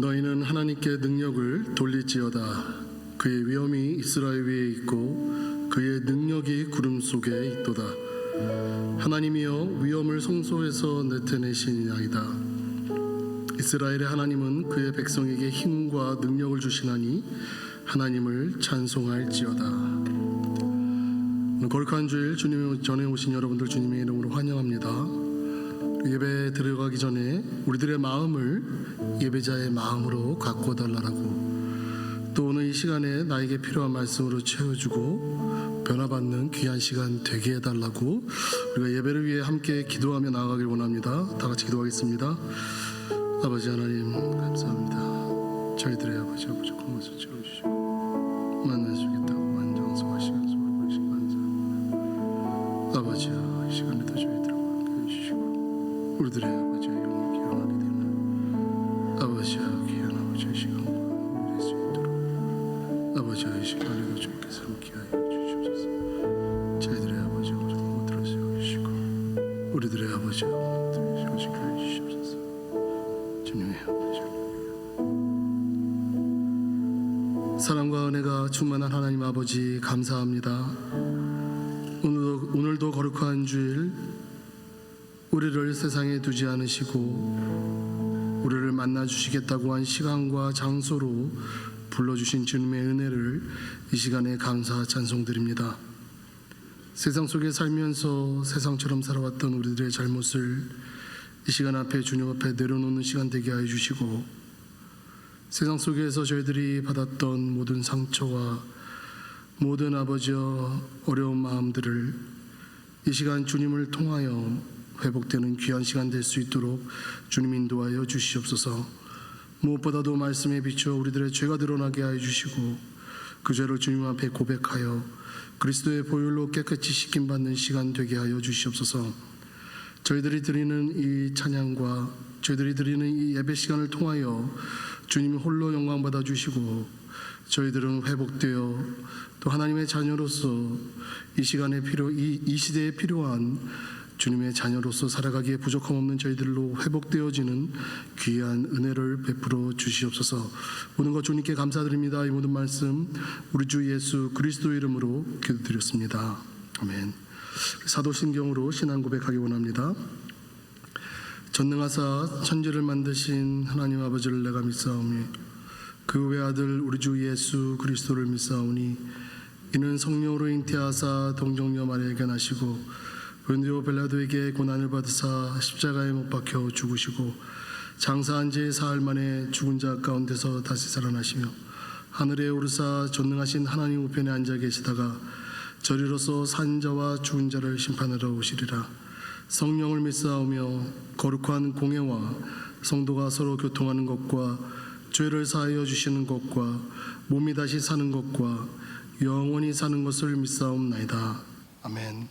너희는 하나님께 능력을 돌릴지어다. 그의 위엄이 이스라엘 위에 있고 그의 능력이 구름 속에 있도다. 하나님이여 위엄을 성소에서 나타내시니이다. 이스라엘의 하나님은 그의 백성에게 힘과 능력을 주시나니 하나님을 찬송할지어다. 거룩한 주일 주님 전에 오신 여러분들 주님의 이름으로 환영합니다. 예배에 들어가기 전에 우리들의 마음을 예배자의 마음으로 가꿔달라고, 또 오늘 이 시간에 나에게 필요한 말씀으로 채워주고 변화받는 귀한 시간 되게 해달라고 우리가 예배를 위해 함께 기도하며 나아가길 원합니다. 다 같이 기도하겠습니다. 아버지 하나님 감사합니다. 저희들의 아버지 부족한 것을 채워주시고 만나주겠다고 완전성하시는 소리 보이시고 감사합니다. 아버지여, 이 시간에도 저희들과 함께 해주시고 우리들의 아버지의 영을 기원하게 되는 아버지여, 귀한 아버지의 시간과 누릴 수 있도록 아버지여, 이 시간에도 주께서 함께 하여 주시옵소서. 저희들의 아버지여 못 들어서 주시고 우리들의 아버지여 소식하여 주시옵소서. 주님의 아버지, 사랑과 은혜가 충만한 하나님 아버지 감사합니다. 오늘도 거룩한 주일 우리를 세상에 두지 않으시고 우리를 만나 주시겠다고 한 시간과 장소로 불러주신 주님의 은혜를 이 시간에 감사 찬송드립니다. 세상 속에 살면서 세상처럼 살아왔던 우리들의 잘못을 이 시간 앞에 주님 앞에 내려놓는 시간 되게 하여 주시고, 세상 속에서 저희들이 받았던 모든 상처와 모든 아버지여 어려운 마음들을 이 시간 주님을 통하여 회복되는 귀한 시간 될 수 있도록 주님 인도하여 주시옵소서. 무엇보다도 말씀에 비추어 우리들의 죄가 드러나게 하여 주시고 그 죄를 주님 앞에 고백하여 그리스도의 보혈로 깨끗이 씻김받는 시간 되게 하여 주시옵소서. 저희들이 드리는 이 찬양과 저희들이 드리는 이 예배 시간을 통하여 주님이 홀로 영광 받아 주시고 저희들은 회복되어 또 하나님의 자녀로서 이 시간에 이 시대에 필요한 주님의 자녀로서 살아가기에 부족함 없는 저희들로 회복되어지는 귀한 은혜를 베풀어 주시옵소서. 모든 것 주님께 감사드립니다. 이 모든 말씀 우리 주 예수 그리스도 이름으로 기도드렸습니다. 아멘. 사도신경으로 신앙 고백하기 원합니다. 전능하사 천지를 만드신 하나님 아버지를 내가 믿사오니 그 외아들 우리 주 예수 그리스도를 믿사오니 이는 성령으로 잉태하사 동정녀 마리아에게 나시고 본디오 빌라도에게 고난을 받으사 십자가에 못 박혀 죽으시고 장사한 지 사흘 만에 죽은 자 가운데서 다시 살아나시며 하늘에 오르사 전능하신 하나님 우편에 앉아 계시다가 저리로서 산 자와 죽은 자를 심판하러 오시리라. 성령을 믿사오며 거룩한 공예와 성도가 서로 교통하는 것과 죄를 사하여 주시는 것과 몸이 다시 사는 것과 영원히 사는 것을 믿사옵나이다. 아멘.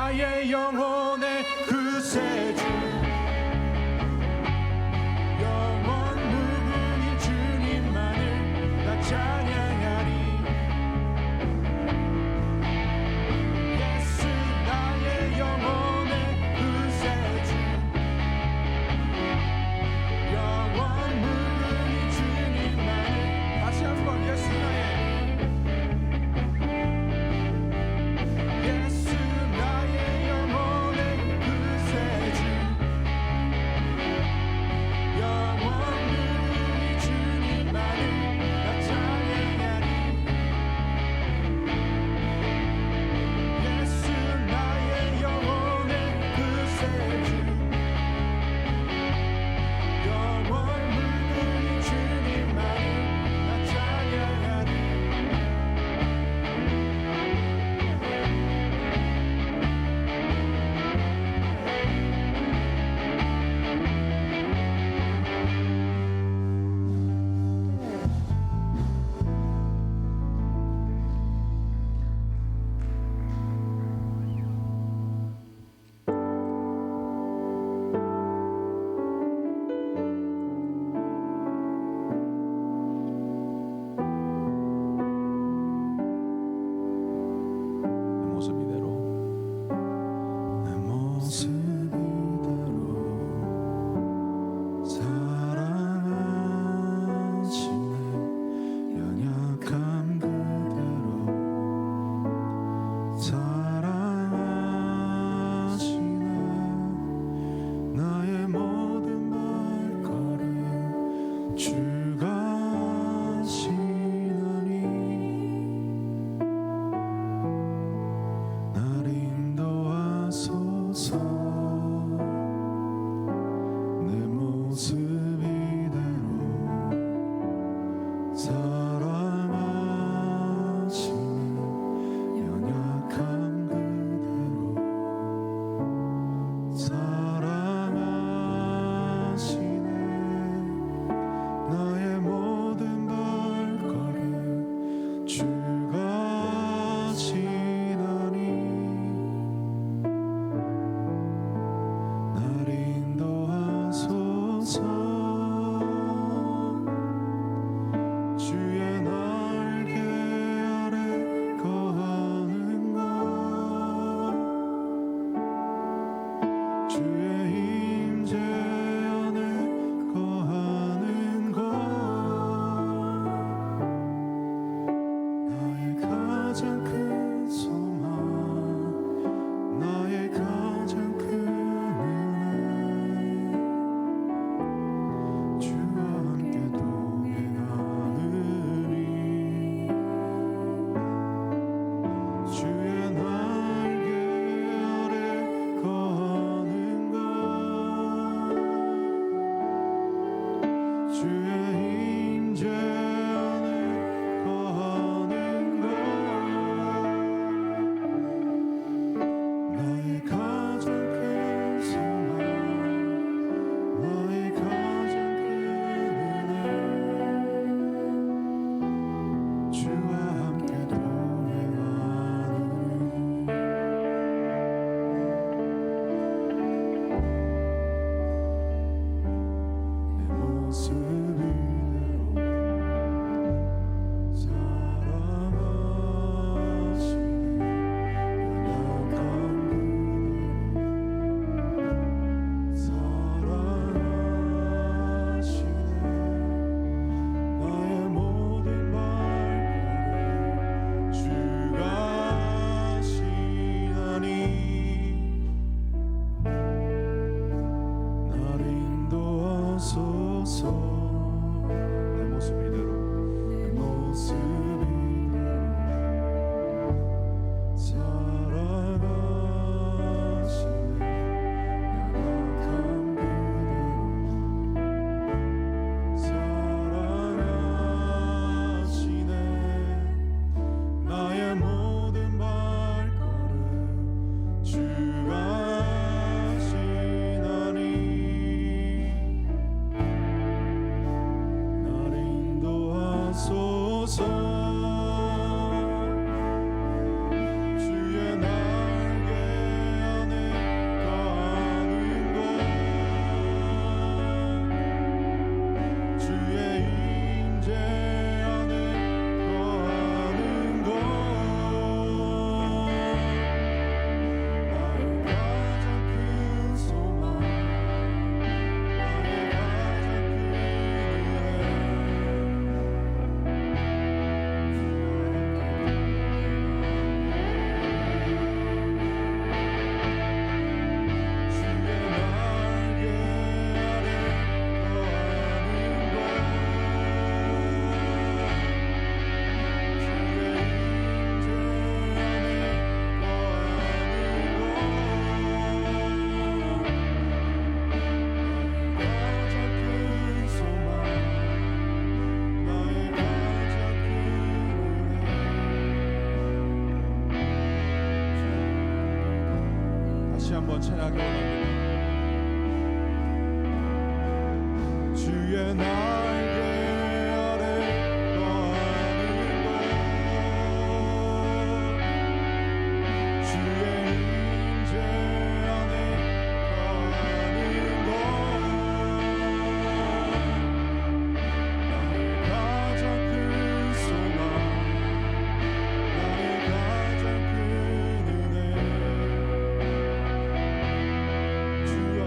나의 영혼의 구세주 영원 무궁인 주님만을 나 찬양하리 예수 나의 영혼의 구세주 영원 무궁인 주님만을 다시 한번 예수 나의 예수 나의 영혼의 구세주 다시 한번 찬양하기 원합니다. 주의 날개 아래 거하는 것, 주의 임재 안에 거하는 것, 나의 가장 큰 소망, 나의 가장 큰 은혜, 주와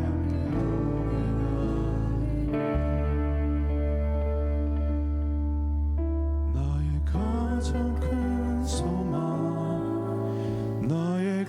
함께 나의 가장 큰 소망, 나의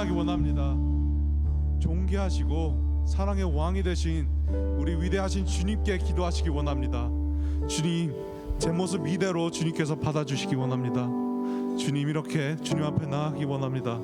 찬양하기 원합니다. 존귀하시고 사랑의 왕이 되신 우리 위대하신 주님께 기도하시기 원합니다. 주님, 제 모습 이대로 주님께서 받아주시기 원합니다. 주님, 이렇게 주님 앞에 나아가기 원합니다.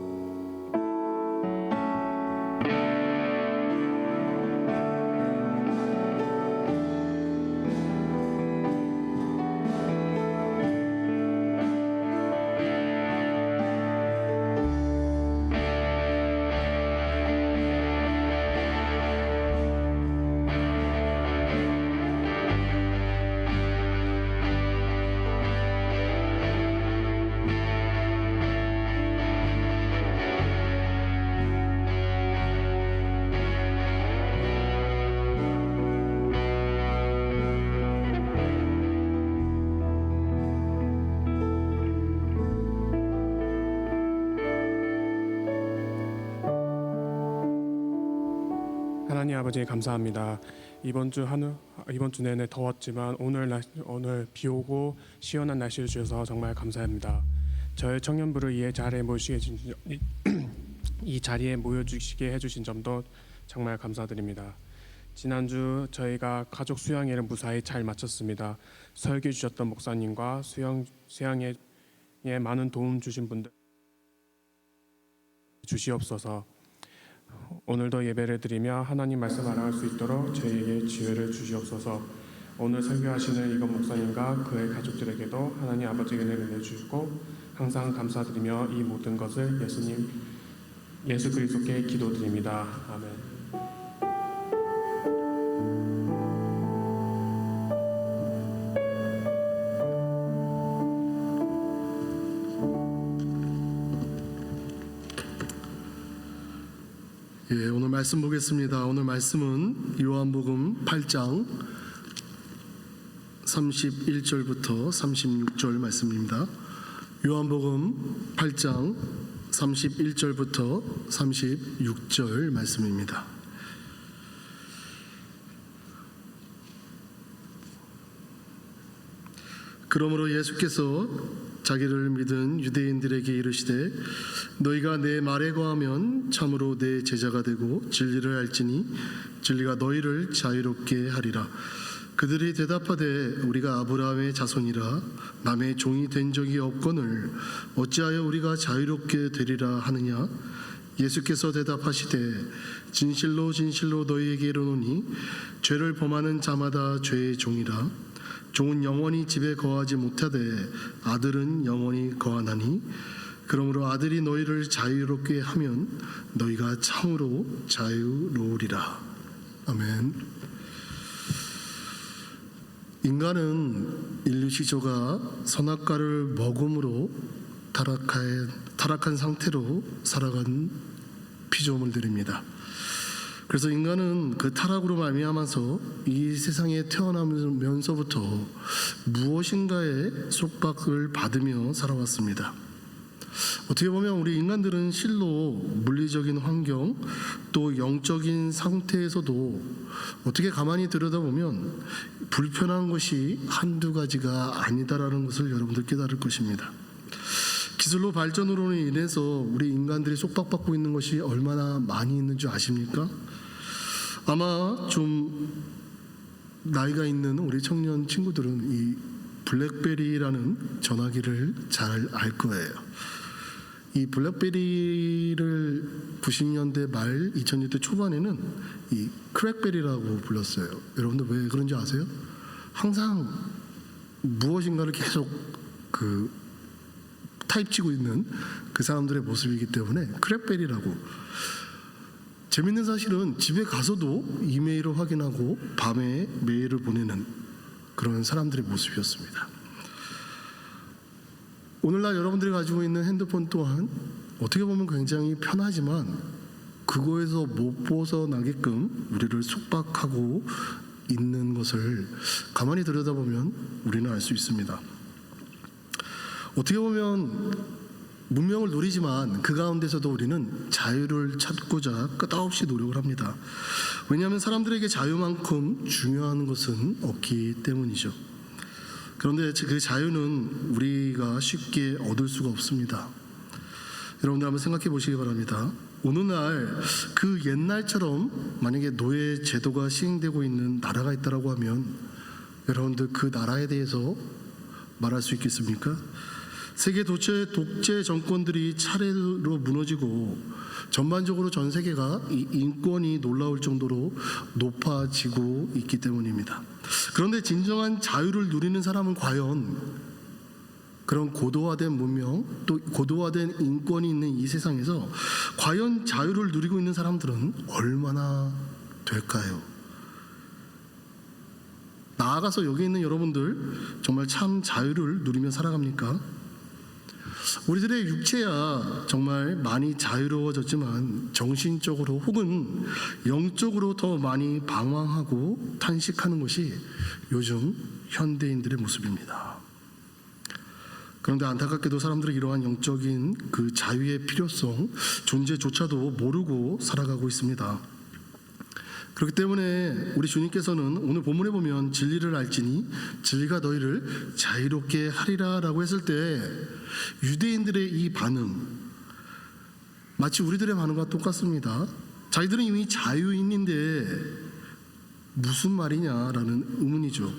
하나님 아버지 감사합니다. 이번 주 내내 더웠지만 오늘 비 오고 시원한 날씨를 주셔서 정말 감사합니다. 저의 청년부를 이 자리에 모여주시게 해주신 점도 정말 감사드립니다. 지난주 저희가 가족 수양회를 무사히 잘 마쳤습니다. 설교 주셨던 목사님과 수양회에 많은 도움 주신 분들 주시옵소서. 오늘도 예배를 드리며 하나님 말씀 알아갈 수 있도록 저희에게 지혜를 주시옵소서. 오늘 설교하시는 이건 목사님과 그의 가족들에게도 하나님 아버지의 은혜를 내주시고 항상 감사드리며 이 모든 것을 예수 그리스도께 기도드립니다. 아멘. 오늘 말씀 보겠습니다. 오늘 말씀은 요한복음 8장 31절부터 36절 말씀입니다. 요한복음 8장 31절부터 36절 말씀입니다. 그러므로 예수께서 자기를 믿은 유대인들에게 이르시되 너희가 내 말에 거하면 참으로 내 제자가 되고 진리를 알지니 진리가 너희를 자유롭게 하리라. 그들이 대답하되 우리가 아브라함의 자손이라 남의 종이 된 적이 없거늘 어찌하여 우리가 자유롭게 되리라 하느냐. 예수께서 대답하시되 진실로 진실로 너희에게 이르노니 죄를 범하는 자마다 죄의 종이라. 종은 영원히 집에 거하지 못하되 아들은 영원히 거하나니 그러므로 아들이 너희를 자유롭게 하면 너희가 참으로 자유로우리라. 아멘. 인간은 인류 시조가 선악과를 먹음으로 타락한 상태로 살아간 피조물들입니다. 그래서 인간은 그 타락으로 말미암아서 이 세상에 태어나면서부터 무엇인가의 속박을 받으며 살아왔습니다. 어떻게 보면 우리 인간들은 실로 물리적인 환경 또 영적인 상태에서도 어떻게 가만히 들여다보면 불편한 것이 한두 가지가 아니다라는 것을 여러분들 깨달을 것입니다. 기술로 발전으로 인해서 우리 인간들이 속박받고 있는 것이 얼마나 많이 있는 줄 아십니까? 아마 좀 나이가 있는 우리 청년 친구들은 이 블랙베리라는 전화기를 잘 알 거예요. 이 블랙베리를 90년대 말 2000년대 초반에는 이 크랙베리라고 불렀어요. 여러분들 왜 그런지 아세요? 항상 무엇인가를 계속 타입치고 있는 그 사람들의 모습이기 때문에 크랙베리라고. 재밌는 사실은 집에 가서도 이메일을 확인하고 밤에 메일을 보내는 그런 사람들의 모습이었습니다. 오늘날 여러분들이 가지고 있는 핸드폰 또한 어떻게 보면 굉장히 편하지만 그거에서 못 벗어나게끔 우리를 속박하고 있는 것을 가만히 들여다보면 우리는 알 수 있습니다. 어떻게 보면 문명을 누리지만 그 가운데서도 우리는 자유를 찾고자 끝없이 노력을 합니다. 왜냐하면 사람들에게 자유만큼 중요한 것은 없기 때문이죠. 그런데 그 자유는 우리가 쉽게 얻을 수가 없습니다. 여러분들 한번 생각해 보시기 바랍니다. 오늘날 그 옛날처럼 만약에 노예 제도가 시행되고 있는 나라가 있다라고 하면 여러분들 그 나라에 대해서 말할 수 있겠습니까? 세계 독재 정권들이 차례로 무너지고 전반적으로 전 세계가 이 인권이 놀라울 정도로 높아지고 있기 때문입니다. 그런데 진정한 자유를 누리는 사람은 과연 그런 고도화된 문명 또 고도화된 인권이 있는 이 세상에서 과연 자유를 누리고 있는 사람들은 얼마나 될까요? 나아가서 여기 있는 여러분들 정말 참 자유를 누리며 살아갑니까? 우리들의 육체야 정말 많이 자유로워졌지만 정신적으로 혹은 영적으로 더 많이 방황하고 탄식하는 것이 요즘 현대인들의 모습입니다. 그런데 안타깝게도 사람들은 이러한 영적인 그 자유의 필요성, 존재조차도 모르고 살아가고 있습니다. 그렇기 때문에 우리 주님께서는 오늘 본문에 보면 진리를 알지니 진리가 너희를 자유롭게 하리라 라고 했을 때 유대인들의 이 반응 마치 우리들의 반응과 똑같습니다. 자기들은 이미 자유인인데 무슨 말이냐라는 의문이죠.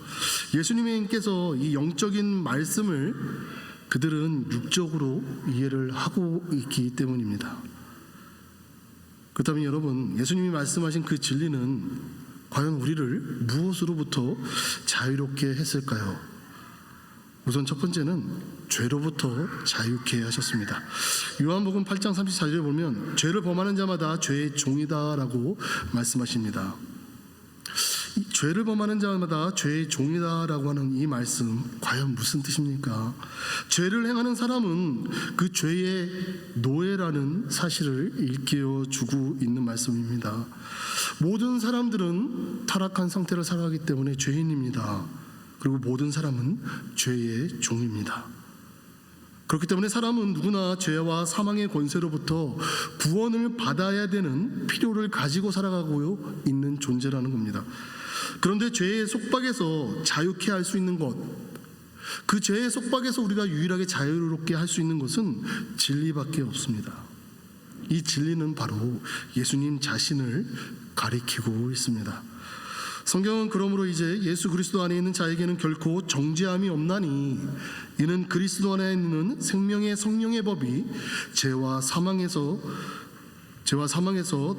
예수님께서 이 영적인 말씀을 그들은 육적으로 이해를 하고 있기 때문입니다. 그렇다면 여러분, 예수님이 말씀하신 그 진리는 과연 우리를 무엇으로부터 자유롭게 했을까요? 우선 첫 번째는 죄로부터 자유케 하셨습니다. 요한복음 8장 34절에 보면 죄를 범하는 자마다 죄의 종이다라고 말씀하십니다. 죄를 범하는 자마다 죄의 종이다라고 하는 이 말씀 과연 무슨 뜻입니까? 죄를 행하는 사람은 그 죄의 노예라는 사실을 일깨워 주고 있는 말씀입니다. 모든 사람들은 타락한 상태를 살아가기 때문에 죄인입니다. 그리고 모든 사람은 죄의 종입니다. 그렇기 때문에 사람은 누구나 죄와 사망의 권세로부터 구원을 받아야 되는 필요를 가지고 살아가고 있는 존재라는 겁니다. 그런데 죄의 속박에서 자유케 할 수 있는 것, 그 죄의 속박에서 우리가 유일하게 자유롭게 할 수 있는 것은 진리밖에 없습니다. 이 진리는 바로 예수님 자신을 가리키고 있습니다. 성경은 그러므로 이제 예수 그리스도 안에 있는 자에게는 결코 정죄함이 없나니 이는 그리스도 안에 있는 생명의 성령의 법이 죄와 사망에서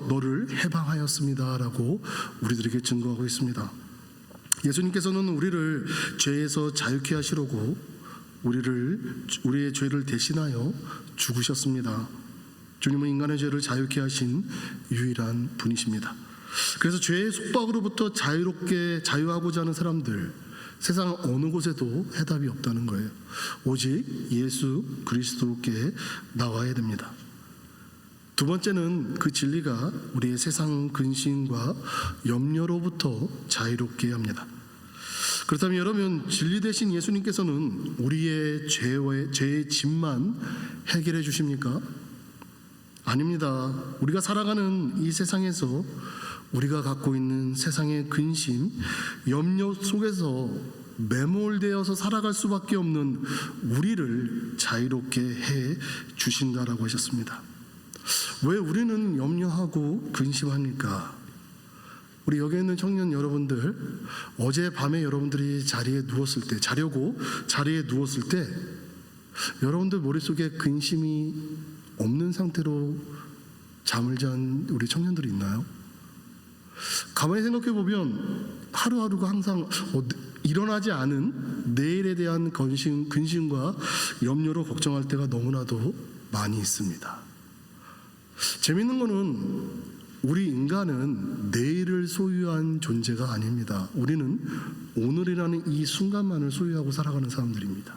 너를 해방하였습니다라고 우리들에게 증거하고 있습니다. 예수님께서는 우리를 죄에서 자유케 하시려고 우리의 죄를 대신하여 죽으셨습니다. 주님은 인간의 죄를 자유케 하신 유일한 분이십니다. 그래서 죄의 속박으로부터 자유하고자 하는 사람들, 세상 어느 곳에도 해답이 없다는 거예요. 오직 예수 그리스도께 나와야 됩니다. 두 번째는 그 진리가 우리의 세상 근심과 염려로부터 자유롭게 합니다. 그렇다면 여러분, 진리 대신 예수님께서는 우리의 죄의 짐만 해결해 주십니까? 아닙니다. 우리가 살아가는 이 세상에서 우리가 갖고 있는 세상의 근심, 염려 속에서 매몰되어서 살아갈 수밖에 없는 우리를 자유롭게 해 주신다라고 하셨습니다. 왜 우리는 염려하고 근심합니까? 우리 여기 있는 청년 여러분들, 어젯밤에 여러분들이 자려고 자리에 누웠을 때 여러분들 머릿속에 근심이 없는 상태로 잠을 잔 우리 청년들이 있나요? 가만히 생각해 보면 하루하루가 항상 일어나지 않은 내일에 대한 근심과 염려로 걱정할 때가 너무나도 많이 있습니다. 재밌는 거는 우리 인간은 내일을 소유한 존재가 아닙니다. 우리는 오늘이라는 이 순간만을 소유하고 살아가는 사람들입니다.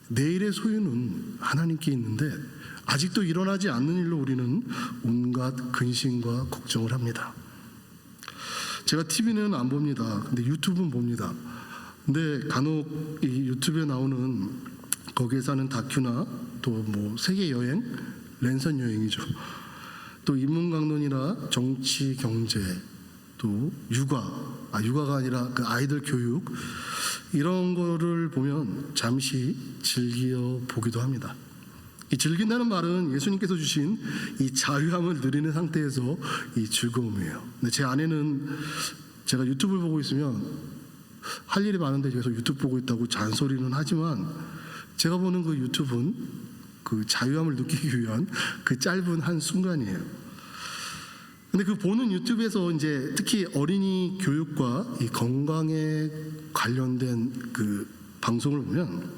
내일의 소유는 하나님께 있는데 아직도 일어나지 않는 일로 우리는 온갖 근심과 걱정을 합니다. 제가 TV는 안 봅니다. 근데 유튜브는 봅니다. 근데 간혹 이 유튜브에 나오는 거기에서 하는 다큐나 또 뭐 세계 여행, 랜선 여행이죠. 또 인문 강론이나 정치, 경제, 또 육아가 아니라 그 아이들 교육, 이런 거를 보면 잠시 즐겨 보기도 합니다. 이 즐긴다는 말은 예수님께서 주신 이 자유함을 누리는 상태에서 이 즐거움이에요. 근데 제 아내는 제가 유튜브를 보고 있으면 할 일이 많은데 계속 유튜브 보고 있다고 잔소리는 하지만 제가 보는 그 유튜브는 그 자유함을 느끼기 위한 그 짧은 한 순간이에요. 근데 그 보는 유튜브에서 이제 특히 어린이 교육과 이 건강에 관련된 그 방송을 보면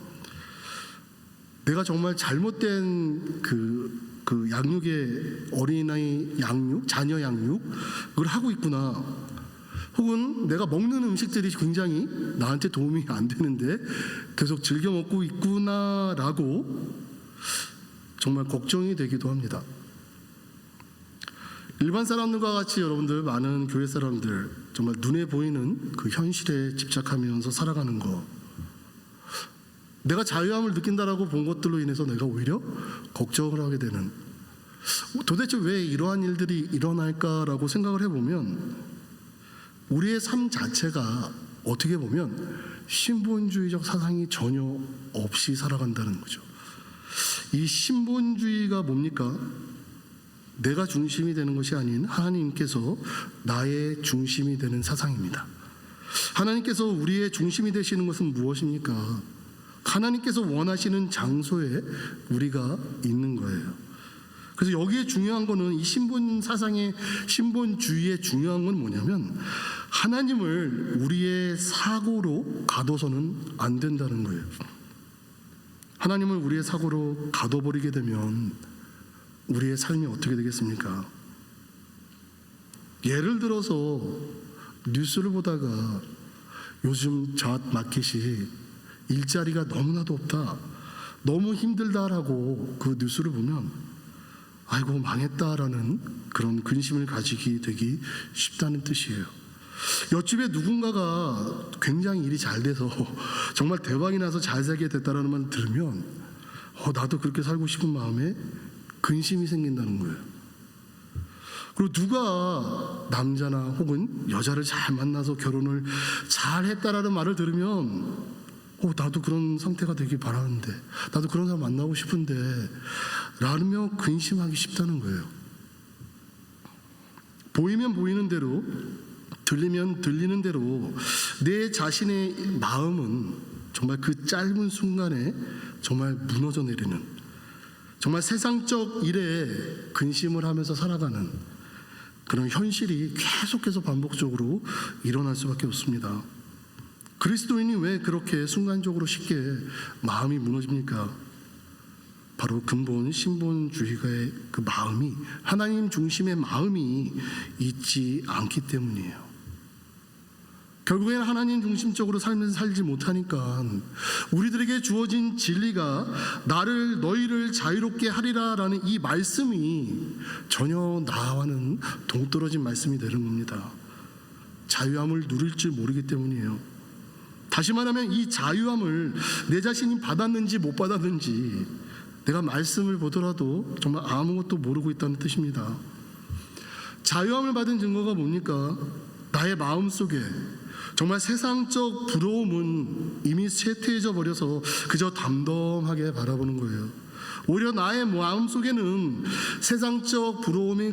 내가 정말 잘못된 그 양육의 어린아이 양육, 자녀 양육을 하고 있구나. 혹은 내가 먹는 음식들이 굉장히 나한테 도움이 안 되는데 계속 즐겨 먹고 있구나라고 정말 걱정이 되기도 합니다. 일반 사람들과 같이 여러분들 많은 교회 사람들 정말 눈에 보이는 그 현실에 집착하면서 살아가는 거, 내가 자유함을 느낀다라고 본 것들로 인해서 내가 오히려 걱정을 하게 되는, 도대체 왜 이러한 일들이 일어날까라고 생각을 해보면 우리의 삶 자체가 어떻게 보면 신본주의적 사상이 전혀 없이 살아간다는 거죠. 이 신본주의가 뭡니까? 내가 중심이 되는 것이 아닌 하나님께서 나의 중심이 되는 사상입니다. 하나님께서 우리의 중심이 되시는 것은 무엇입니까? 하나님께서 원하시는 장소에 우리가 있는 거예요. 그래서 여기에 중요한 거는 이 신본 사상의 신본주의의 중요한 건 뭐냐면 하나님을 우리의 사고로 가둬서는 안 된다는 거예요. 하나님을 우리의 사고로 가둬버리게 되면 우리의 삶이 어떻게 되겠습니까? 예를 들어서 뉴스를 보다가 요즘 저핫 마켓이 일자리가 너무나도 없다, 너무 힘들다라고 그 뉴스를 보면 아이고 망했다라는 그런 근심을 가지게 되기 쉽다는 뜻이에요. 옆집에 누군가가 굉장히 일이 잘 돼서 정말 대박이 나서 잘 살게 됐다라는 말 들으면 나도 그렇게 살고 싶은 마음에 근심이 생긴다는 거예요. 그리고 누가 남자나 혹은 여자를 잘 만나서 결혼을 잘 했다라는 말을 들으면 나도 그런 상태가 되길 바라는데, 나도 그런 사람 만나고 싶은데 라며 근심하기 쉽다는 거예요. 보이면 보이는 대로, 들리면 들리는 대로 내 자신의 마음은 정말 그 짧은 순간에 정말 무너져 내리는, 정말 세상적 일에 근심을 하면서 살아가는 그런 현실이 계속해서 반복적으로 일어날 수밖에 없습니다. 그리스도인이 왜 그렇게 순간적으로 쉽게 마음이 무너집니까? 바로 근본 신본주의가의 그 마음이, 하나님 중심의 마음이 있지 않기 때문이에요. 결국에는 하나님 중심적으로 살면서 살지 못하니까 우리들에게 주어진 진리가 너희를 자유롭게 하리라라는 이 말씀이 전혀 나와는 동떨어진 말씀이 되는 겁니다. 자유함을 누릴 줄 모르기 때문이에요. 다시 말하면 이 자유함을 내 자신이 받았는지 못 받았는지 내가 말씀을 보더라도 정말 아무것도 모르고 있다는 뜻입니다. 자유함을 받은 증거가 뭡니까? 나의 마음속에 정말 세상적 부러움은 이미 쇠퇴해져 버려서 그저 담담하게 바라보는 거예요. 오히려 나의 마음속에는 세상적 부러움이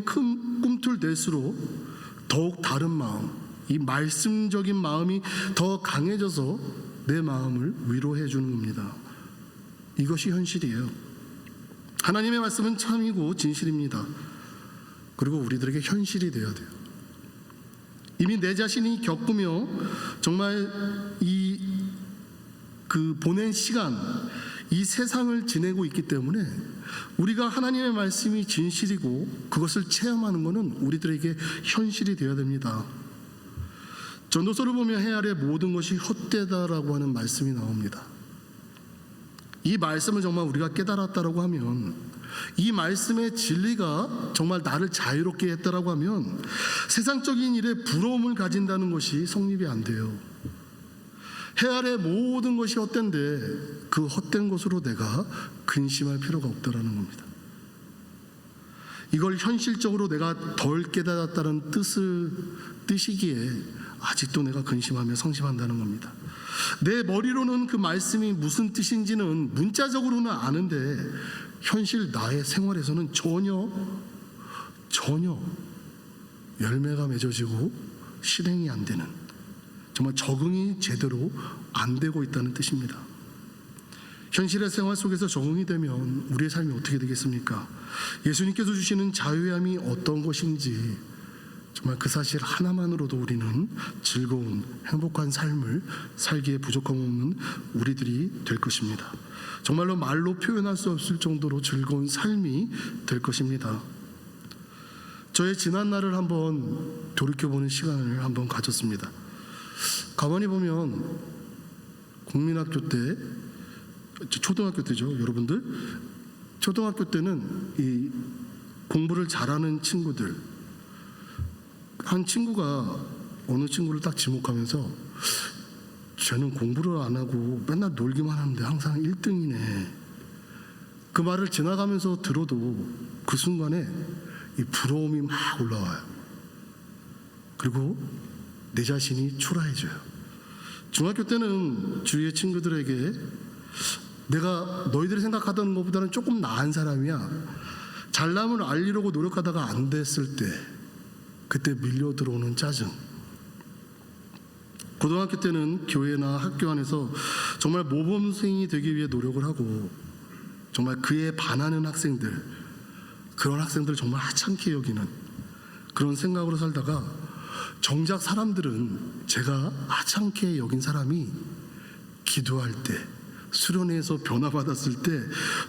꿈틀댈수록 더욱 다른 마음, 이 말씀적인 마음이 더 강해져서 내 마음을 위로해 주는 겁니다. 이것이 현실이에요. 하나님의 말씀은 참이고 진실입니다. 그리고 우리들에게 현실이 되어야 돼요. 이미 내 자신이 겪으며 정말 보낸 시간, 이 세상을 지내고 있기 때문에 우리가 하나님의 말씀이 진실이고 그것을 체험하는 것은 우리들에게 현실이 되어야 됩니다. 전도서를 보면 해 아래 모든 것이 헛되다라고 하는 말씀이 나옵니다. 이 말씀을 정말 우리가 깨달았다라고 하면, 이 말씀의 진리가 정말 나를 자유롭게 했다라고 하면 세상적인 일에 부러움을 가진다는 것이 성립이 안 돼요. 해 아래 모든 것이 헛된데 그 헛된 것으로 내가 근심할 필요가 없다라는 겁니다. 이걸 현실적으로 내가 덜 깨달았다는 뜻이기에 아직도 내가 근심하며 성심한다는 겁니다. 내 머리로는 그 말씀이 무슨 뜻인지는 문자적으로는 아는데 현실 나의 생활에서는 전혀 열매가 맺어지고 실행이 안 되는, 정말 적응이 제대로 안 되고 있다는 뜻입니다. 현실의 생활 속에서 적응이 되면 우리의 삶이 어떻게 되겠습니까? 예수님께서 주시는 자유함이 어떤 것인지 정말 그 사실 하나만으로도 우리는 즐거운 행복한 삶을 살기에 부족함 없는 우리들이 될 것입니다. 정말로 말로 표현할 수 없을 정도로 즐거운 삶이 될 것입니다. 저의 지난 날을 한번 돌이켜보는 시간을 한번 가졌습니다. 가만히 보면 국민학교 때, 초등학교 때죠, 여러분들. 초등학교 때는 이 공부를 잘하는 친구들, 한 친구가 어느 친구를 딱 지목하면서 쟤는 공부를 안 하고 맨날 놀기만 하는데 항상 1등이네. 그 말을 지나가면서 들어도 그 순간에 이 부러움이 막 올라와요. 그리고 내 자신이 초라해져요. 중학교 때는 주위의 친구들에게 내가 너희들이 생각하던 것보다는 조금 나은 사람이야, 잘남을 알리려고 노력하다가 안 됐을 때 그때 밀려 들어오는 짜증. 고등학교 때는 교회나 학교 안에서 정말 모범생이 되기 위해 노력을 하고 정말 그에 반하는 학생들, 그런 학생들 정말 하찮게 여기는 그런 생각으로 살다가 정작 사람들은 제가 하찮게 여긴 사람이 기도할 때, 수련회에서 변화받았을 때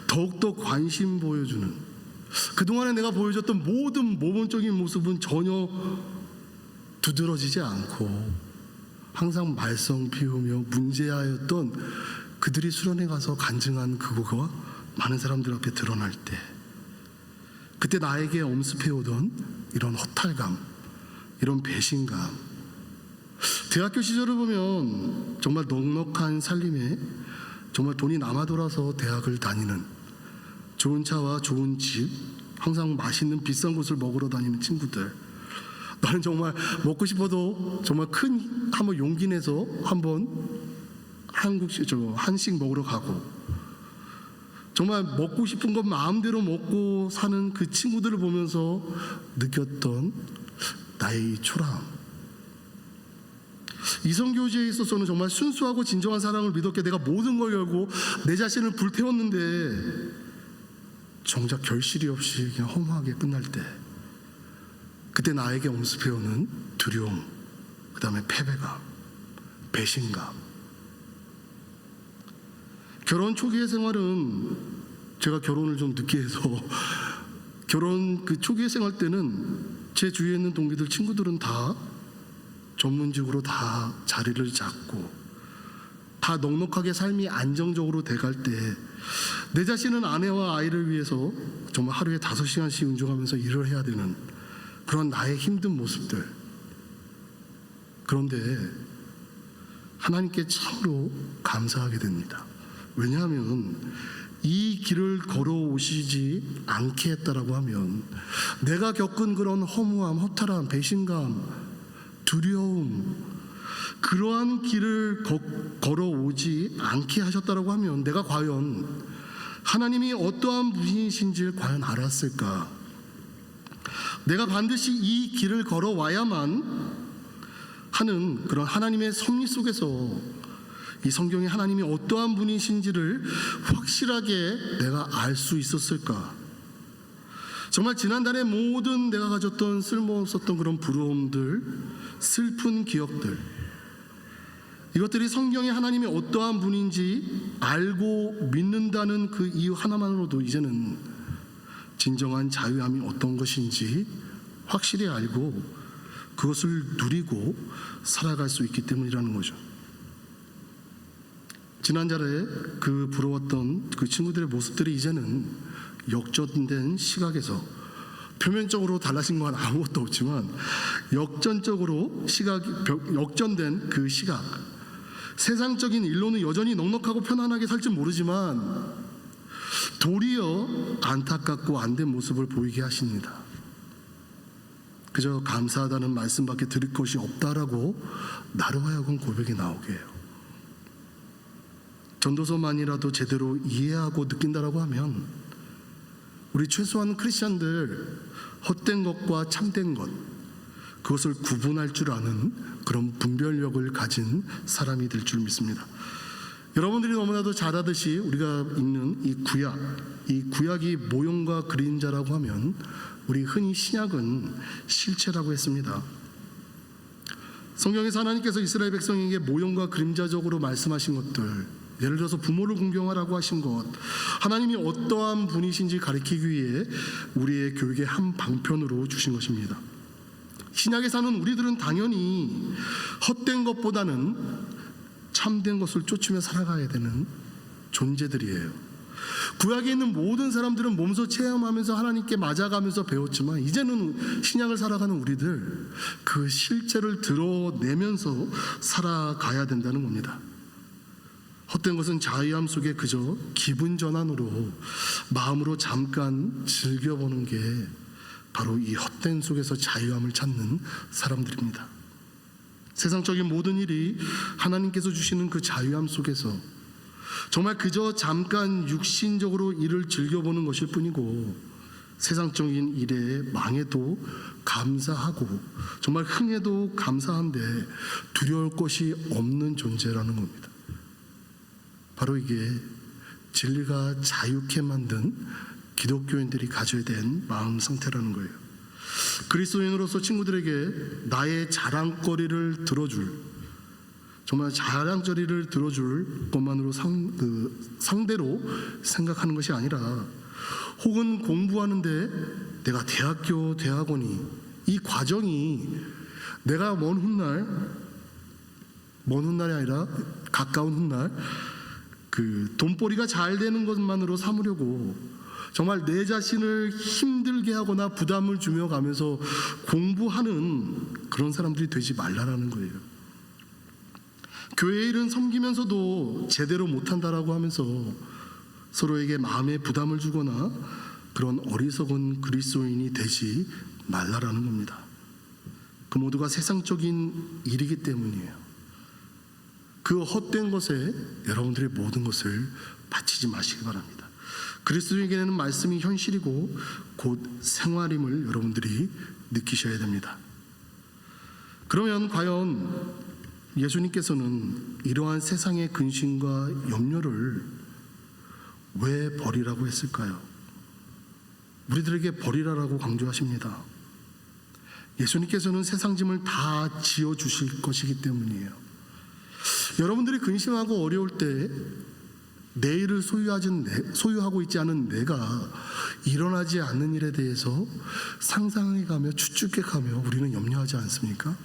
더욱더 관심 보여주는, 그동안에 내가 보여줬던 모든 모범적인 모습은 전혀 두드러지지 않고 항상 말썽 피우며 문제아였던 그들이 수련회 가서 간증한 그거가 많은 사람들 앞에 드러날 때, 그때 나에게 엄습해오던 이런 허탈감, 이런 배신감, 대학교 시절을 보면 정말 넉넉한 살림에 정말 돈이 남아 돌아서 대학을 다니는, 좋은 차와 좋은 집, 항상 맛있는 비싼 곳을 먹으러 다니는 친구들, 나는 정말 먹고 싶어도 정말 큰 한번 용기 내서 한번 한식 먹으러 가고, 정말 먹고 싶은 것 마음대로 먹고 사는 그 친구들을 보면서 느꼈던 나의 초라함. 이성교제에 있어서는 정말 순수하고 진정한 사랑을 믿었기에 내가 모든 걸 열고 내 자신을 불태웠는데 정작 결실이 없이 그냥 허무하게 끝날 때, 그때 나에게 엄습해오는 두려움, 그 다음에 패배감, 배신감. 결혼 초기의 생활은 제가 결혼을 좀 늦게 해서 결혼 그 초기의 생활 때는 제 주위에 있는 동기들, 친구들은 다 전문직으로 다 자리를 잡고 다 넉넉하게 삶이 안정적으로 돼갈 때 내 자신은 아내와 아이를 위해서 정말 하루에 5시간씩 운전하면서 일을 해야 되는 그런 나의 힘든 모습들. 그런데 하나님께 참으로 감사하게 됩니다. 왜냐하면 이 길을 걸어오시지 않게 했다라고 하면 내가 겪은 그런 허무함, 허탈함, 배신감, 두려움, 그러한 길을 걸어오지 않게 하셨다라고 하면 내가 과연 하나님이 어떠한 분이신지를 과연 알았을까? 내가 반드시 이 길을 걸어와야만 하는 그런 하나님의 섭리 속에서 이 성경에 하나님이 어떠한 분이신지를 확실하게 내가 알 수 있었을까? 정말 지난달에 모든 내가 가졌던 쓸모없었던 그런 부러움들, 슬픈 기억들, 이것들이 성경에 하나님이 어떠한 분인지 알고 믿는다는 그 이유 하나만으로도 이제는 진정한 자유함이 어떤 것인지 확실히 알고 그것을 누리고 살아갈 수 있기 때문이라는 거죠. 지난달에 그 부러웠던 그 친구들의 모습들이 이제는 역전된 시각에서, 표면적으로 달라진 건 아무것도 없지만 역전적으로 역전된 그 시각, 세상적인 일로는 여전히 넉넉하고 편안하게 살지 모르지만 도리어 안타깝고 안된 모습을 보이게 하십니다. 그저 감사하다는 말씀밖에 드릴 것이 없다라고 나로 하여금 고백이 나오게 해요. 전도서만이라도 제대로 이해하고 느낀다라고 하면 우리 최소한 크리스천들 헛된 것과 참된 것, 그것을 구분할 줄 아는 그런 분별력을 가진 사람이 될 줄 믿습니다. 여러분들이 너무나도 잘 아듯이 우리가 읽는 이 구약이 모형과 그림자라고 하면 우리 흔히 신약은 실체라고 했습니다. 성경에서 하나님께서 이스라엘 백성에게 모형과 그림자적으로 말씀하신 것들, 예를 들어서 부모를 공경하라고 하신 것, 하나님이 어떠한 분이신지 가리키기 위해 우리의 교육의 한 방편으로 주신 것입니다. 신약에 사는 우리들은 당연히 헛된 것보다는 참된 것을 쫓으며 살아가야 되는 존재들이에요. 구약에 있는 모든 사람들은 몸소 체험하면서 하나님께 맞아가면서 배웠지만, 이제는 신약을 살아가는 우리들 그 실체를 드러내면서 살아가야 된다는 겁니다. 헛된 것은 자유함 속에 그저 기분 전환으로 마음으로 잠깐 즐겨보는 게 바로 이 헛된 속에서 자유함을 찾는 사람들입니다. 세상적인 모든 일이 하나님께서 주시는 그 자유함 속에서 정말 그저 잠깐 육신적으로 일을 즐겨보는 것일 뿐이고, 세상적인 일에 망해도 감사하고 정말 흥해도 감사한데 두려울 것이 없는 존재라는 겁니다. 바로 이게 진리가 자유케 만든 기독교인들이 가져야 된 마음 상태라는 거예요. 그리스도인으로서 친구들에게 나의 자랑거리를 들어줄, 정말 자랑거리를 들어줄 것만으로 상대로 생각하는 것이 아니라, 혹은 공부하는데 내가 대학교, 대학원이 이 과정이 내가 먼 훗날이 아니라 가까운 훗날 그 돈벌이가 잘 되는 것만으로 삼으려고 정말 내 자신을 힘들게 하거나 부담을 주며 가면서 공부하는 그런 사람들이 되지 말라라는 거예요. 교회 일은 섬기면서도 제대로 못한다라고 하면서 서로에게 마음의 부담을 주거나 그런 어리석은 그리스도인이 되지 말라라는 겁니다. 그 모두가 세상적인 일이기 때문이에요. 그 헛된 것에 여러분들의 모든 것을 바치지 마시기 바랍니다. 그리스도에게는 말씀이 현실이고 곧 생활임을 여러분들이 느끼셔야 됩니다. 그러면 과연 예수님께서는 이러한 세상의 근심과 염려를 왜 버리라고 했을까요? 우리들에게 버리라라고 강조하십니다. 예수님께서는 세상 짐을 다 지어주실 것이기 때문이에요. 여러분들이 근심하고 어려울 때 내일을 소유하고 있지 않은 내가 일어나지 않는 일에 대해서 상상해가며 추측해가며 우리는 염려하지 않습니까?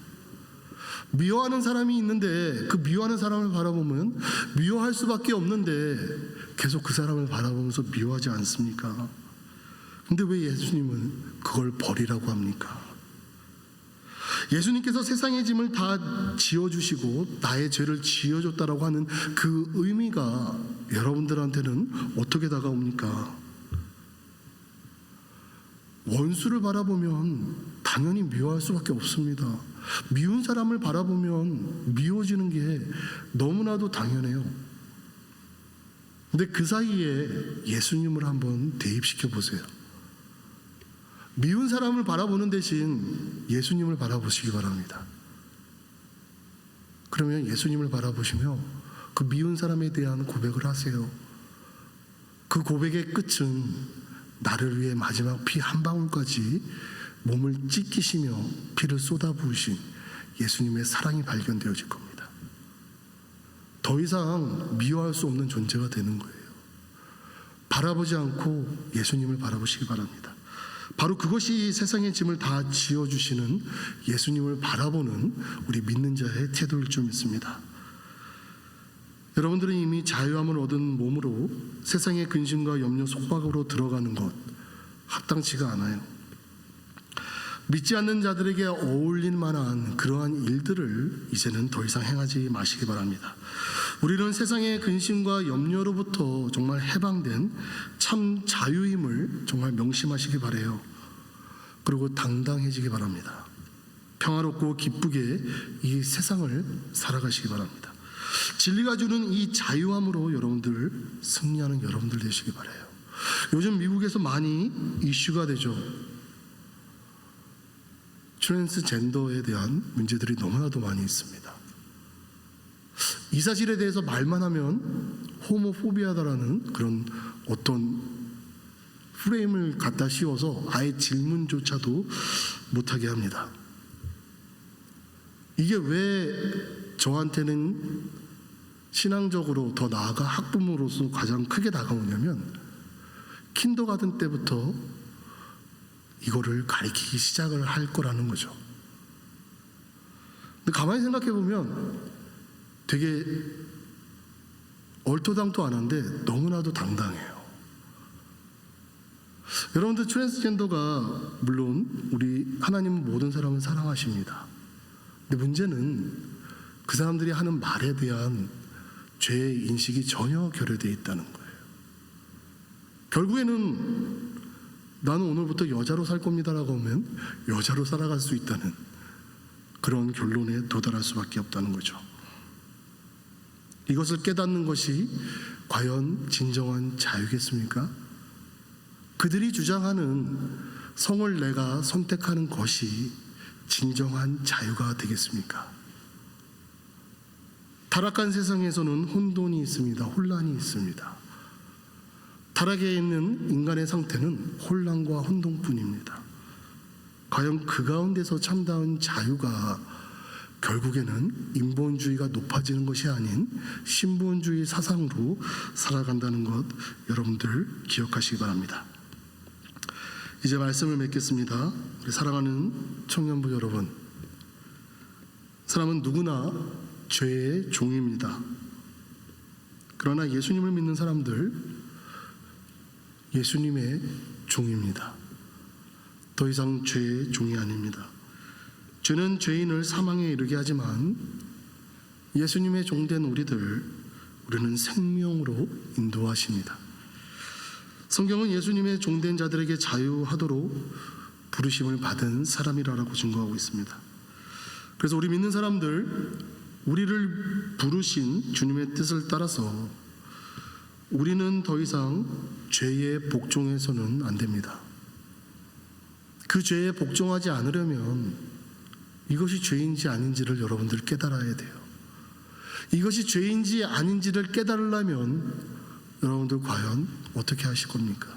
미워하는 사람이 있는데 그 미워하는 사람을 바라보면 미워할 수밖에 없는데 계속 그 사람을 바라보면서 미워하지 않습니까? 근데 왜 예수님은 그걸 버리라고 합니까? 예수님께서 세상의 짐을 다 지어주시고 나의 죄를 지어줬다라고 하는 그 의미가 여러분들한테는 어떻게 다가옵니까? 원수를 바라보면 당연히 미워할 수밖에 없습니다. 미운 사람을 바라보면 미워지는 게 너무나도 당연해요. 근데 그 사이에 예수님을 한번 대입시켜 보세요. 미운 사람을 바라보는 대신 예수님을 바라보시기 바랍니다. 그러면 예수님을 바라보시며 그 미운 사람에 대한 고백을 하세요. 그 고백의 끝은 나를 위해 마지막 피 한 방울까지 몸을 찢기시며 피를 쏟아부으신 예수님의 사랑이 발견되어질 겁니다. 더 이상 미워할 수 없는 존재가 되는 거예요. 바라보지 않고 예수님을 바라보시기 바랍니다. 바로 그것이 세상의 짐을 다 지어주시는 예수님을 바라보는 우리 믿는 자의 태도일 줄 믿습니다. 여러분들은 이미 자유함을 얻은 몸으로 세상의 근심과 염려 속박으로 들어가는 것 합당치가 않아요. 믿지 않는 자들에게 어울릴 만한 그러한 일들을 이제는 더 이상 행하지 마시기 바랍니다. 우리는 세상의 근심과 염려로부터 정말 해방된 참 자유임을 정말 명심하시기 바라요. 그리고 당당해지기 바랍니다. 평화롭고 기쁘게 이 세상을 살아가시기 바랍니다. 진리가 주는 이 자유함으로 여러분들 승리하는 여러분들 되시기 바라요. 요즘 미국에서 많이 이슈가 되죠. 트랜스젠더에 대한 문제들이 너무나도 많이 있습니다. 이 사실에 대해서 말만 하면 호모포비아다라는 그런 어떤 프레임을 갖다 씌워서 아예 질문조차도 못하게 합니다. 이게 왜 저한테는 신앙적으로 더 나아가 학부모로서 가장 크게 다가오냐면 킨더가든 때부터 이거를 가르치기 시작을 할 거라는 거죠. 근데 가만히 생각해 보면 되게 얼토당토 안 한데 너무나도 당당해요. 여러분들 트랜스젠더가 물론 우리 하나님은 모든 사람을 사랑하십니다. 근데 문제는 그 사람들이 하는 말에 대한 죄의 인식이 전혀 결여되어 있다는 거예요. 결국에는 나는 오늘부터 여자로 살 겁니다라고 하면 여자로 살아갈 수 있다는 그런 결론에 도달할 수밖에 없다는 거죠. 이것을 깨닫는 것이 과연 진정한 자유겠습니까? 그들이 주장하는 성을 내가 선택하는 것이 진정한 자유가 되겠습니까? 타락한 세상에서는 혼돈이 있습니다. 혼란이 있습니다. 타락에 있는 인간의 상태는 혼란과 혼돈뿐입니다. 과연 그 가운데서 참다운 자유가 결국에는 인본주의가 높아지는 것이 아닌 신본주의 사상으로 살아간다는 것 여러분들 기억하시기 바랍니다. 이제 말씀을 맺겠습니다. 우리 사랑하는 청년부 여러분, 사람은 누구나 죄의 종입니다. 그러나 예수님을 믿는 사람들 예수님의 종입니다. 더 이상 죄의 종이 아닙니다. 죄는 죄인을 사망에 이르게 하지만 예수님의 종된 우리는 생명으로 인도하십니다. 성경은 예수님의 종된 자들에게 자유하도록 부르심을 받은 사람이라고 증거하고 있습니다. 그래서 우리 믿는 사람들, 우리를 부르신 주님의 뜻을 따라서 우리는 더 이상 죄의 복종에서는 안 됩니다. 그 죄에 복종하지 않으려면 이것이 죄인지 아닌지를 여러분들 깨달아야 돼요. 이것이 죄인지 아닌지를 깨달으려면 여러분들 과연 어떻게 하실 겁니까?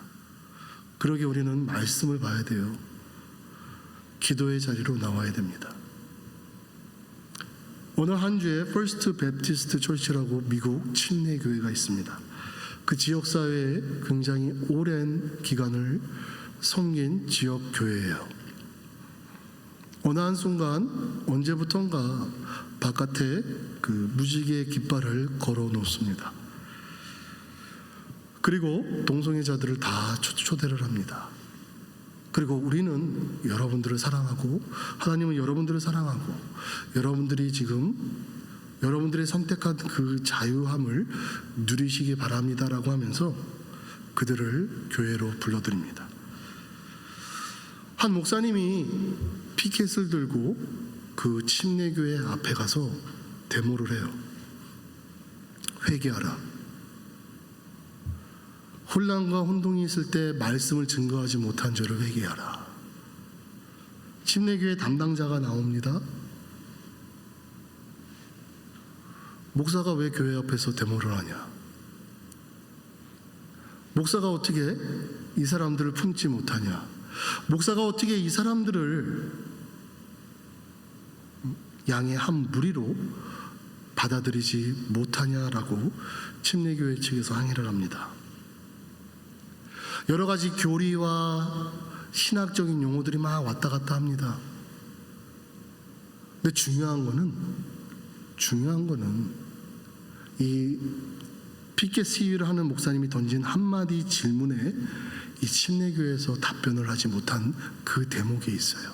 그러게 우리는 말씀을 봐야 돼요. 기도의 자리로 나와야 됩니다. 오늘 한 주에 퍼스트 베프티스트 처치라고 미국 침례교회가 있습니다. 그 지역사회에 굉장히 오랜 기간을 섬긴 지역교회예요. 어느 한순간 언제부턴가 바깥에 그 무지개 깃발을 걸어 놓습니다. 그리고 동성애자들을 다 초대를 합니다. 그리고 우리는 여러분들을 사랑하고 하나님은 여러분들을 사랑하고 여러분들이 지금 여러분들이 선택한 그 자유함을 누리시기 바랍니다라고 하면서 그들을 교회로 불러드립니다. 한 목사님이 피켓을 들고 그 침례교회 앞에 가서 데모를 해요. 회개하라. 혼란과 혼동이 있을 때 말씀을 증거하지 못한 죄를 회개하라. 침례교회 담당자가 나옵니다. 목사가 왜 교회 앞에서 데모를 하냐? 목사가 어떻게 이 사람들을 품지 못하냐? 목사가 어떻게 이 사람들을 양의 한 무리로 받아들이지 못하냐라고 침례교회 측에서 항의를 합니다. 여러 가지 교리와 신학적인 용어들이 막 왔다 갔다 합니다. 근데 중요한 거는 이 피켓 시위를 하는 목사님이 던진 한마디 질문에 이 침례교회에서 답변을 하지 못한 그 대목에 있어요.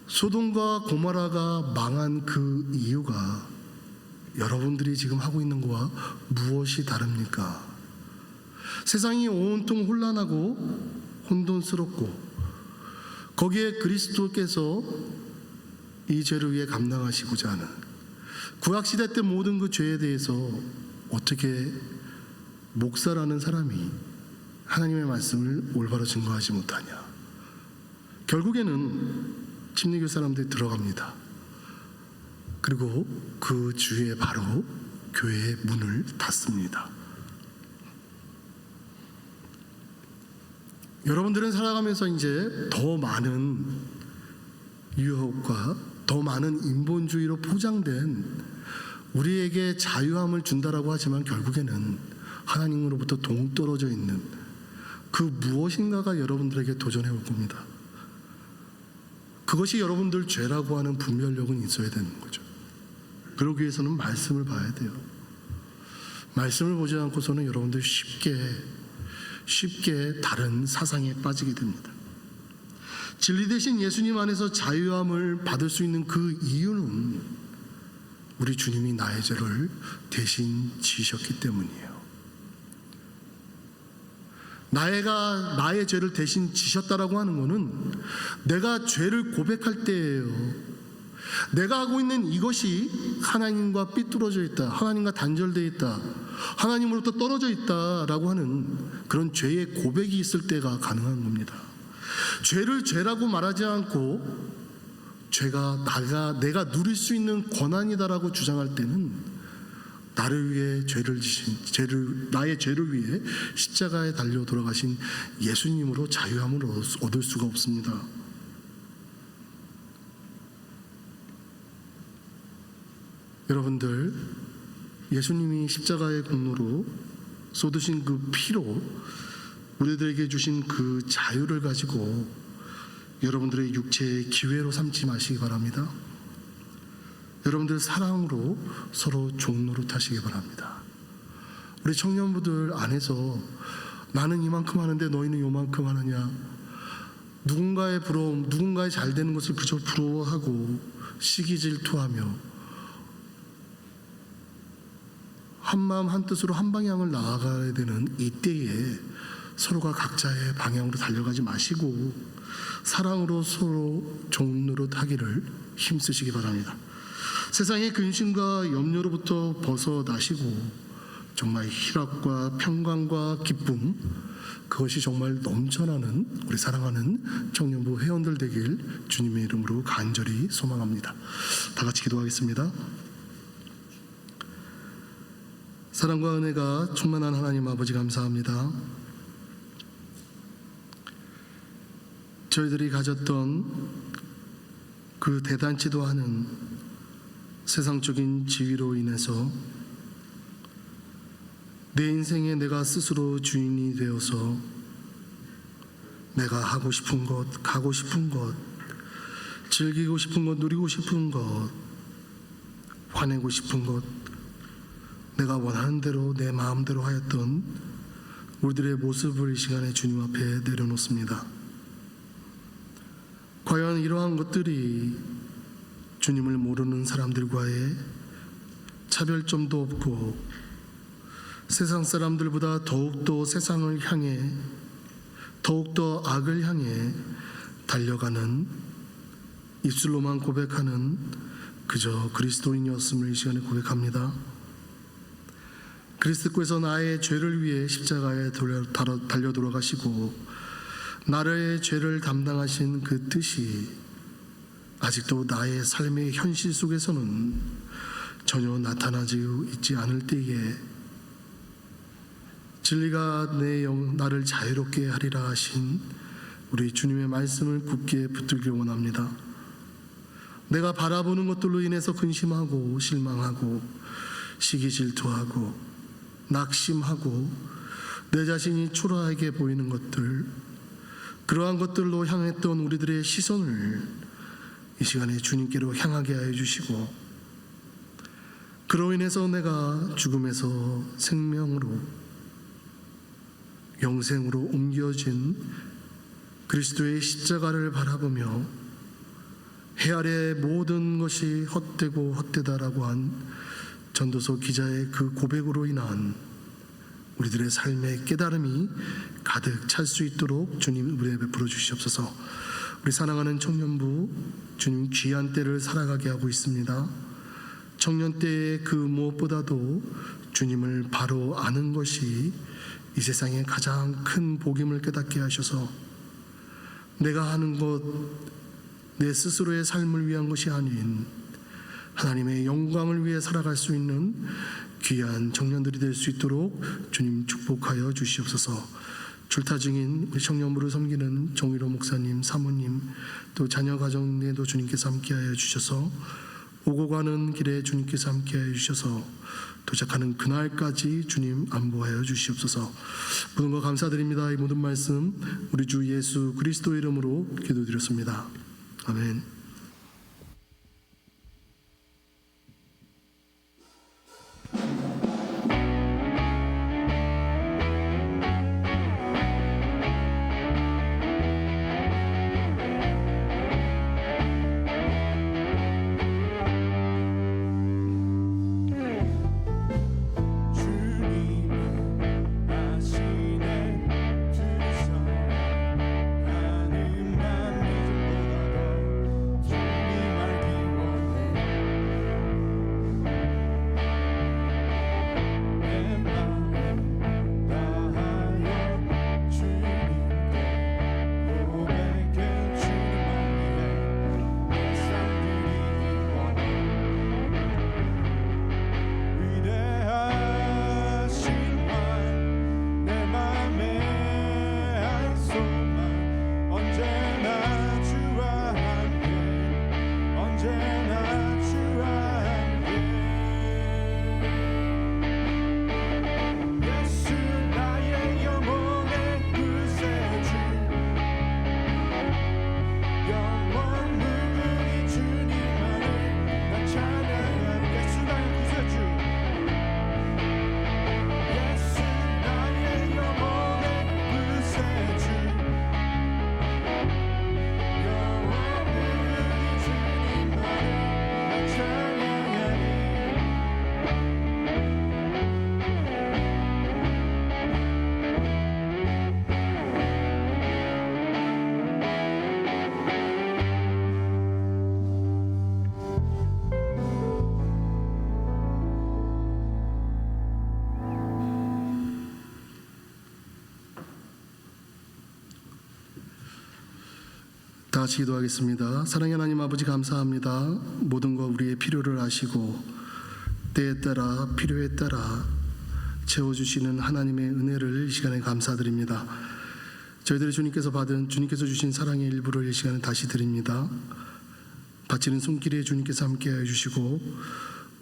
소돔과 고모라가 망한 그 이유가 여러분들이 지금 하고 있는 것과 무엇이 다릅니까? 세상이 온통 혼란하고 혼돈스럽고 거기에 그리스도께서 이 죄를 위해 감당하시고자 하는 구약시대 때 모든 그 죄에 대해서 어떻게 목사라는 사람이 하나님의 말씀을 올바로 증거하지 못하냐? 결국에는 침례교 사람들이 들어갑니다. 그리고 그 주에 바로 교회의 문을 닫습니다. 여러분들은 살아가면서 이제 더 많은 유혹과 더 많은 인본주의로 포장된 우리에게 자유함을 준다라고 하지만 결국에는 하나님으로부터 동떨어져 있는 그 무엇인가가 여러분들에게 도전해 올 겁니다. 그것이 여러분들 죄라고 하는 분별력은 있어야 되는 거죠. 그러기 위해서는 말씀을 봐야 돼요. 말씀을 보지 않고서는 여러분들 쉽게 다른 사상에 빠지게 됩니다. 진리 대신 예수님 안에서 자유함을 받을 수 있는 그 이유는 우리 주님이 나의 죄를 대신 지셨기 때문이에요. 나의 죄를 대신 지셨다라고 하는 것은 내가 죄를 고백할 때예요. 내가 하고 있는 이것이 하나님과 삐뚤어져 있다, 하나님과 단절되어 있다, 하나님으로부터 떨어져 있다라고 하는 그런 죄의 고백이 있을 때가 가능한 겁니다. 죄를 죄라고 말하지 않고 죄가 내가 누릴 수 있는 권한이다라고 주장할 때는 나를 위해 나의 죄를 위해 십자가에 달려 돌아가신 예수님으로 자유함을 얻을 수가 없습니다. 여러분들, 예수님이 십자가의 공로로 쏟으신 그 피로 우리들에게 주신 그 자유를 가지고 여러분들의 육체의 기회로 삼지 마시기 바랍니다. 여러분들 사랑으로 서로 종노릇하시기 바랍니다. 우리 청년부들 안에서 나는 이만큼 하는데 너희는 요만큼 하느냐, 누군가의 부러움, 누군가의 잘 되는 것을 그저 부러워하고 시기 질투하며 한마음 한뜻으로 한 방향을 나아가야 되는 이때에 서로가 각자의 방향으로 달려가지 마시고 사랑으로 서로 종노릇하기를 힘쓰시기 바랍니다. 세상의 근심과 염려로부터 벗어나시고 정말 희락과 평강과 기쁨, 그것이 정말 넘쳐나는 우리 사랑하는 청년부 회원들 되길 주님의 이름으로 간절히 소망합니다. 다 같이 기도하겠습니다. 사랑과 은혜가 충만한 하나님 아버지, 감사합니다. 저희들이 가졌던 그 대단치도 않은 세상적인 지위로 인해서 내 인생에 내가 스스로 주인이 되어서 내가 하고 싶은 것, 가고 싶은 것, 즐기고 싶은 것, 누리고 싶은 것, 화내고 싶은 것, 내가 원하는 대로 내 마음대로 하였던 우리들의 모습을 이 시간에 주님 앞에 내려놓습니다. 과연 이러한 것들이 주님을 모르는 사람들과의 차별점도 없고 세상 사람들보다 더욱더 세상을 향해, 더욱더 악을 향해 달려가는, 입술로만 고백하는 그저 그리스도인이었음을 이 시간에 고백합니다. 그리스도께서 나의 죄를 위해 십자가에 달려 돌아가시고 나의 죄를 담당하신 그 뜻이 아직도 나의 삶의 현실 속에서는 전혀 나타나지 있지 않을 때에 진리가 나를 자유롭게 하리라 하신 우리 주님의 말씀을 굳게 붙들길 원합니다. 내가 바라보는 것들로 인해서 근심하고 실망하고 시기 질투하고 낙심하고 내 자신이 초라하게 보이는 것들, 그러한 것들로 향했던 우리들의 시선을 이 시간에 주님께로 향하게 하여 주시고, 그로 인해서 내가 죽음에서 생명으로 영생으로 옮겨진 그리스도의 십자가를 바라보며 해 아래 모든 것이 헛되고 헛되다라고 한 전도서 기자의 그 고백으로 인한 우리들의 삶의 깨달음이 가득 찰 수 있도록 주님 우리에게 베풀어 주시옵소서. 우리 사랑하는 청년부, 주님 귀한 때를 살아가게 하고 있습니다. 청년 때의 그 무엇보다도 주님을 바로 아는 것이 이 세상의 가장 큰 복임을 깨닫게 하셔서 내가 하는 것, 내 스스로의 삶을 위한 것이 아닌 하나님의 영광을 위해 살아갈 수 있는 귀한 청년들이 될 수 있도록 주님 축복하여 주시옵소서. 출타 중인 우리 청년부를 섬기는 정일호 목사님, 사모님, 또 자녀 가정에도 주님께서 함께하여 주셔서 오고 가는 길에 주님께서 함께하여 주셔서 도착하는 그날까지 주님 안보하여 주시옵소서. 모든 것 감사드립니다. 이 모든 말씀 우리 주 예수 그리스도 이름으로 기도드렸습니다. 아멘. 다 같이 기도하겠습니다. 사랑의 하나님 아버지 감사합니다. 모든 것 우리의 필요를 아시고 때에 따라 필요에 따라 채워주시는 하나님의 은혜를 이 시간에 감사드립니다. 저희들이 주님께서 주신 사랑의 일부를 이 시간에 다시 드립니다. 바치는 손길에 주님께서 함께하여 주시고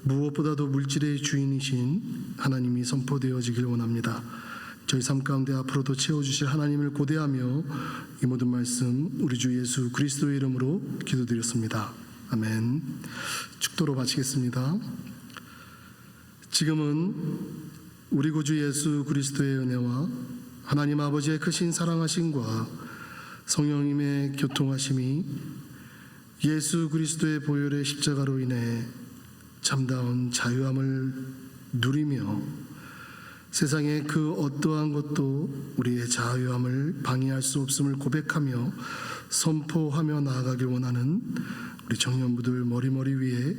무엇보다도 물질의 주인이신 하나님이 선포되어지길 원합니다. 저희 삶 가운데 앞으로도 채워주실 하나님을 고대하며 이 모든 말씀 우리 주 예수 그리스도의 이름으로 기도드렸습니다. 아멘. 축도로 바치겠습니다. 지금은 우리 구주 예수 그리스도의 은혜와 하나님 아버지의 크신 사랑하심과 성령님의 교통하심이 예수 그리스도의 보혈의 십자가로 인해 참다운 자유함을 누리며 세상의 그 어떠한 것도 우리의 자유함을 방해할 수 없음을 고백하며 선포하며 나아가길 원하는 우리 청년부들 머리머리 위에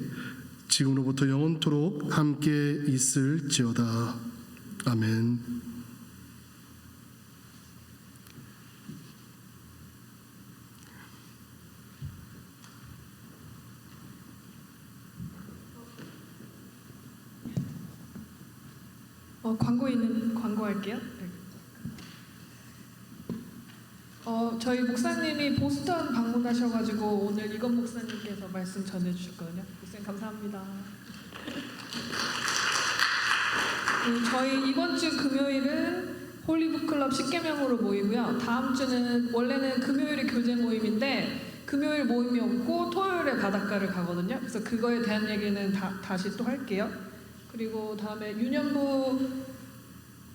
지금으로부터 영원토록 함께 있을지어다. 아멘. 광고 있는 광고할게요. 네. 저희 목사님이 보스턴 방문하셔가지고 오늘 이건 목사님께서 말씀 전해주셨거든요. 목사님 감사합니다. 저희 이번 주 금요일은 홀리북클럽 10계명으로 모이고요. 다음 주는 원래는 금요일이 교제 모임인데 금요일 모임이 없고 토요일에 바닷가를 가거든요. 그래서 그거에 대한 얘기는 다시 또 할게요. 그리고 다음에 유년부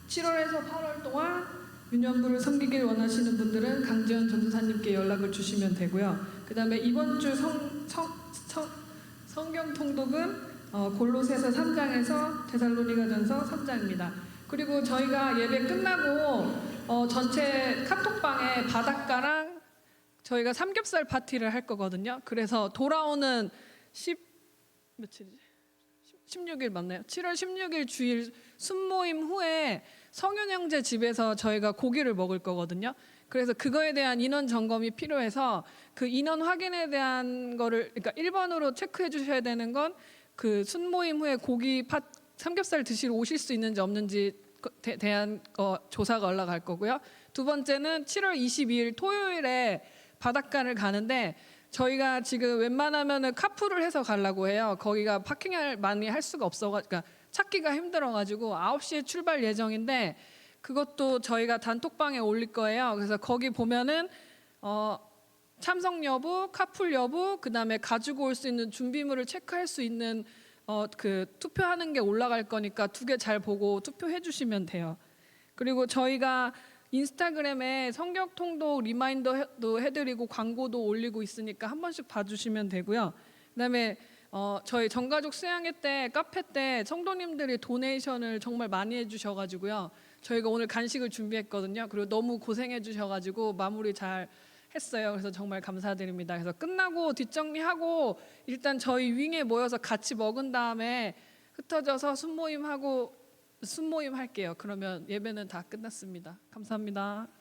7월에서 8월 동안 유년부를 섬기길 원하시는 분들은 강지연 전도사님께 연락을 주시면 되고요. 그 다음에 이번 주 성경 통독은 골로새서 3장에서 데살로니가전서 3장입니다. 그리고 저희가 예배 끝나고 전체 카톡방에 바닷가랑 저희가 삼겹살 파티를 할 거거든요. 그래서 돌아오는 며칠이지? 16일 맞나요? 7월 16일 주일 순모임 후에 성윤 형제 집에서 저희가 고기를 먹을 거거든요. 그래서 그거에 대한 인원 점검이 필요해서 그 인원 확인에 대한 거를 그러니까 1번으로 체크해 주셔야 되는 건 그 순모임 후에 고기 삼겹살 드시러 오실 수 있는지 없는지 대한 조사가 올라갈 거고요. 두 번째는 7월 22일 토요일에 바닷가를 가는데 저희가 지금 웬만하면은 카풀을 해서 가려고 해요. 거기가 파킹을 많이 할 수가 없어가지고 그러니까 찾기가 힘들어가지고 9시에 출발 예정인데 그것도 저희가 단톡방에 올릴 거예요. 그래서 거기 보면은 참석 여부, 카풀 여부, 그다음에 가지고 올 수 있는 준비물을 체크할 수 있는 그 투표하는 게 올라갈 거니까 두 개 잘 보고 투표해 주시면 돼요. 그리고 저희가 인스타그램에 성격 통독 리마인더도 해드리고 광고도 올리고 있으니까 한 번씩 봐주시면 되고요. 그다음에 저희 전가족 수양회 때 카페 때 성도님들이 도네이션을 정말 많이 해주셔가지고요. 저희가 오늘 간식을 준비했거든요. 그리고 너무 고생해주셔가지고 마무리 잘 했어요. 그래서 정말 감사드립니다. 그래서 끝나고 뒷정리하고 일단 저희 윙에 모여서 같이 먹은 다음에 흩어져서 순모임 할게요. 그러면 예배는 다 끝났습니다. 감사합니다.